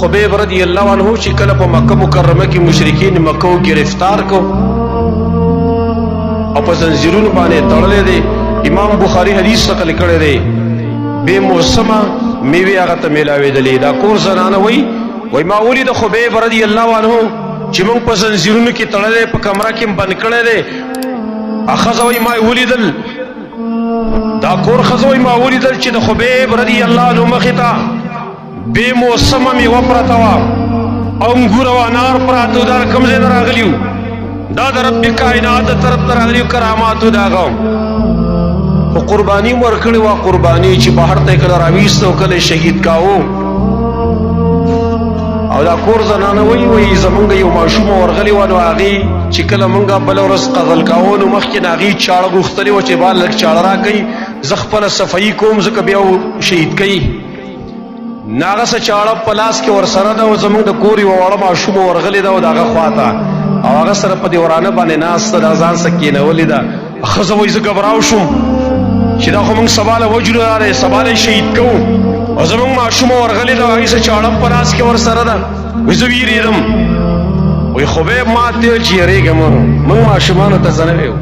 خبیب رضی اللہ عنہ چې کله په مکه مکرمه کې مشرکین مکه گرفتار کو او په زنجیرونو باندې تړلې دي. امام بخاری حدیث نقل کړی دی بے موسمه میوه هغه ته میلاوېدلې. دا کور زنانه وای ما ولید خبیب رضی اللہ عنہ چې موږ په زنجیرونو کې تړلې په کمره کې بند کړی دی. اخذ وای ما ولیدل دا کور خزوی ما ولیدل چې د خبیب رضی اللہ عنہ مخې ته بے موسمه میوه پرته وه او انګور او انار پراته و. دا کوم ځای نه راغلي وو؟ دا د رب کائنات طرف ته راغلي کراماتو د هغه خو قرباني مو ورکړې وه. قرباني چې بهر ته کله راویسته او کله شهید کاوه. او دا کور زنانه وایي زمونږ یو ماشوم ورغلی وه نو هغې چې کله مونږ بله ورځ قتل کاوه نو مخکې نه هغې چاړه غوښتلې وه چې با لږ چاړه راکوي زه خپله صفایي کوم ځکه بیا شهید کوي. نه هغه څه چاړه په لاس کې ورسره ده او زمونږ د کور یوه وړه ماشومه ورغلې ده او د هغه خواته او هغه سره په دې ورانه باندې ناسته ده ځان څه کېنولې ده. ښځه وایي زه ګبراو شوم چې دا خو مونږ سبا له وجلو راغلی سبا له شهید کوو او زمونږ ماشومه ورغلې ده هغې څه چاړه په لاس کې ورسره ده. وایي زه ویرېدم. وایي خبیب ما ته ویل چې یېرېږه مونږ ماشومانو ته څه نه ویو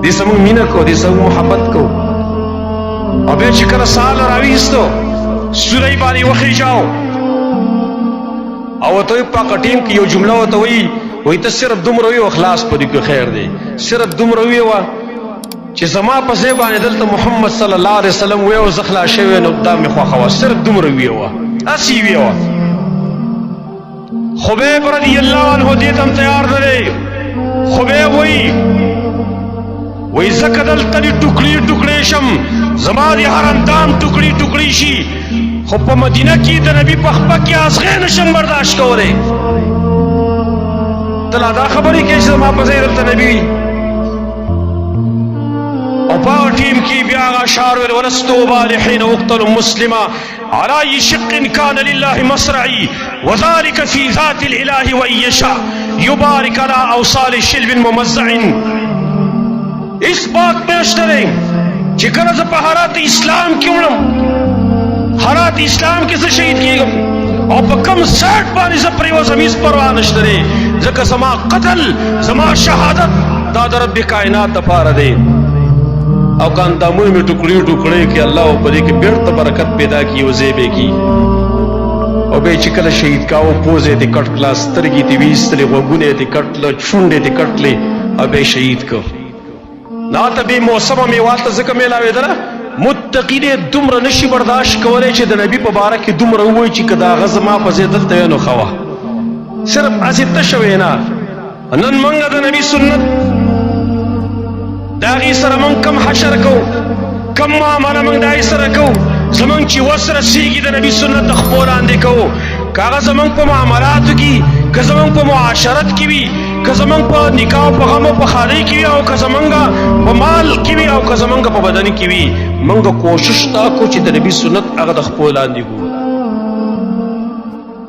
دې سره مونږ مینه کوو دې سره مونږ محبت کوو. او بیا چې کله سهار راویستو سوری باندې وخېژاو او ورته په هغه ټیم کې یو جمله ورته وایي ته صرف دومره وي او خلاص پرې کړو خیر دی. صرف دومره وي وه چې زما په ځای باندې دلته محمد صلی الله علیه وسلم وی او زه خلاص شوی نو دا مې خوښه وه. صرف دومره وی وه هسې وی وه. خبیب رضی اللہ عنہ دې ته هم تیار نه دی. خبیب وایي ځکه دلته دې ټوکړې ټوکړې شم زما د هر اندام ټوکړې ټوکړې شي خو په مدینه کې د نبي په خپه کې ازغې نشم برداشت کولی. ته لا دا خبرې کوې چې زما په ځای دلته نبي وي. او په هغه ټیم کې بیا هغه اشعار ویل ولست ابالي حين اقتل مسلما على اي شق كان لله مصرعي وذلك في ذات الاله وان يشاء يبارك على اوصال شلب ممزع. اس بات میں اشترے چې کله زه په حالات اسلام کې وړم حالات اسلام کې زه شهید کېږم او په کوم ساټ باندې زه پرېوځم هېڅ پروا نشته دی ځکه زما قتل زما شهادت دا د رب کائنات دپاره دی. او که اندامونه مې ټوکړې ټوکړې کړي الله په دې کې بېرته برکت پیدا کړي او ځای به کړي. او بیا چې کله شهید کاوه پوزه یې دې کټ کړه سترګې دې ویستلې غوږونه یې دې کټ کړه شونډې دې کټ کړې او بیا یې شهید کړه. دا ته بې موسمه میوه ته ځکه میلاوېدله متقي دې دومره نشي برداشت کولی چې د نبي په باره کې دومره ووایي چې که د هغه زما په ځای دلته وی نو ښه وه. صرف هسې تشه وینا. نن موږ د نبي سنت د هغې سره موږ کم حشر کوو کم معامله موږ د هغې سره کوو زموږ چې وس رسېږي د نبي سنت د خپو لاندې کوو. که هغه زموږ په معاملاتو کې که زموږ په معاشرت کې وي که زموږ په نکاح او په غم او په ښادۍ کې وي او که زموږ په مال کې وي او که زموږ په بدن کې وي موږ کوشش دا کوو چې د نبي سنت هغه د خپو لاندې ګورو.